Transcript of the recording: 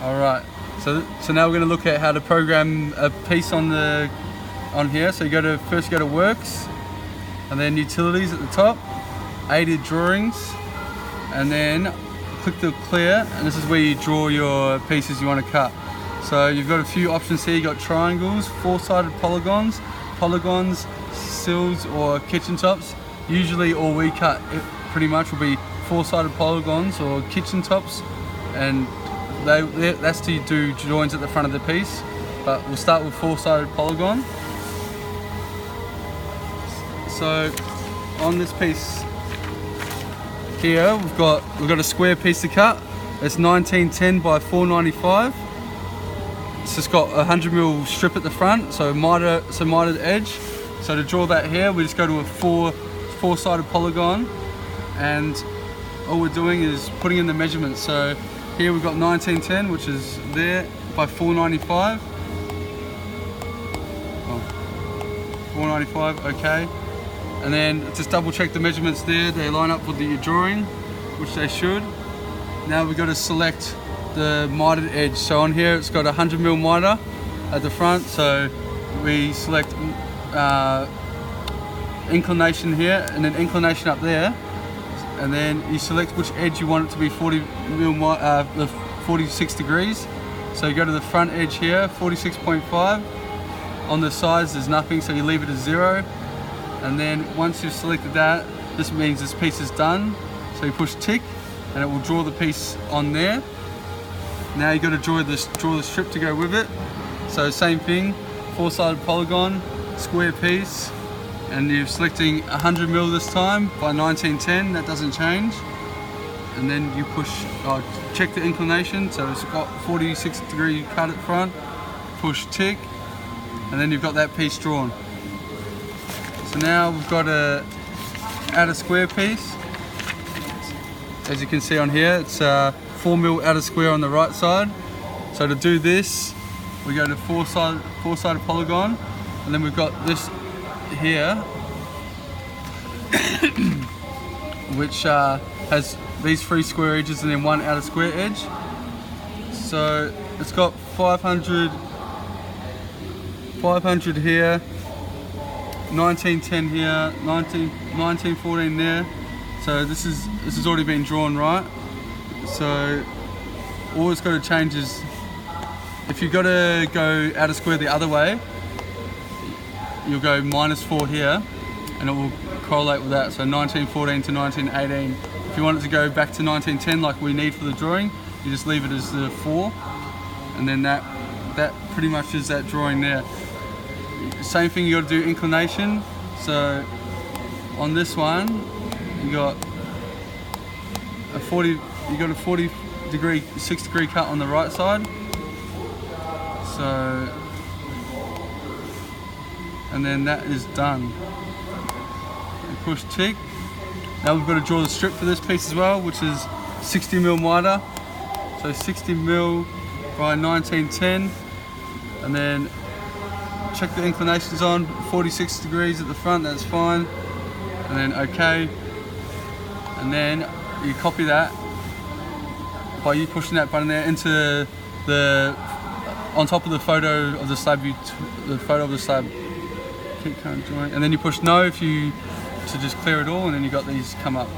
Alright, so now we're going to look at how to program a piece on here. So you first go to Works, and then Utilities at the top, Aided Drawings, and then click the Clear, and this is where you draw your pieces you want to cut. So you've got a few options here. You've got triangles, four-sided polygons, sills or kitchen tops. Usually all we cut pretty much will be four-sided polygons or kitchen tops, and that's to do joins at the front of the piece, but we'll start with four-sided polygon. So on this piece here, we've got a square piece to cut. It's 1910 by 495. It's just got a 100mm strip at the front, so mitered edge. So to draw that here, we just go to a four-sided polygon, and all we're doing is putting in the measurements. So here we've got 1910, which is there, by 495. 495, okay. And then just double check the measurements there, they line up with your drawing, which they should. Now we've got to select the mitered edge. So on here it's got a 100mm miter at the front, so we select inclination here and then inclination up there, and then you select which edge you want it to be 46 degrees. So you go to the front edge here, 46.5. On the sides there's nothing, so you leave it as 0. And then once you've selected that, this means this piece is done. So you push tick and it will draw the piece on there. Now you've got to draw the strip to go with it. So same thing, four-sided polygon, square piece, and you're selecting 100mm this time by 1910, that doesn't change. And then you check the inclination, so it's got 46 degree cut at front, push tick, and then you've got that piece drawn. So now we've got to add a square piece. As you can see on here, it's 4mm outer square on the right side. So to do this, we go to four-sided polygon, and then we've got this here, which has these 3 square edges and then 1 outer square edge. So it's got 500 here, 1910 here, 1914 there. So this has already been drawn, right? So all it's got to change is, if you've got to go outer square the other way, you'll go -4 here, and it will correlate with that. So 1914 to 1918. If you want it to go back to 1910 like we need for the drawing, you just leave it as the 4, and then that pretty much is that drawing there. Same thing, you got to do inclination. So on this one, you got a 40 degree, 6 degree cut on the right side. So, and then that is done. You push tick. Now we've got to draw the strip for this piece as well, which is 60mm miter. So 60mm by 1910, and then check the inclinations on, 46 degrees at the front, that's fine. And then okay. And then you copy that by you pushing that button there into on top of the photo of the slab, keep current drawing, and then you push no to just clear it all, and then you got these come up.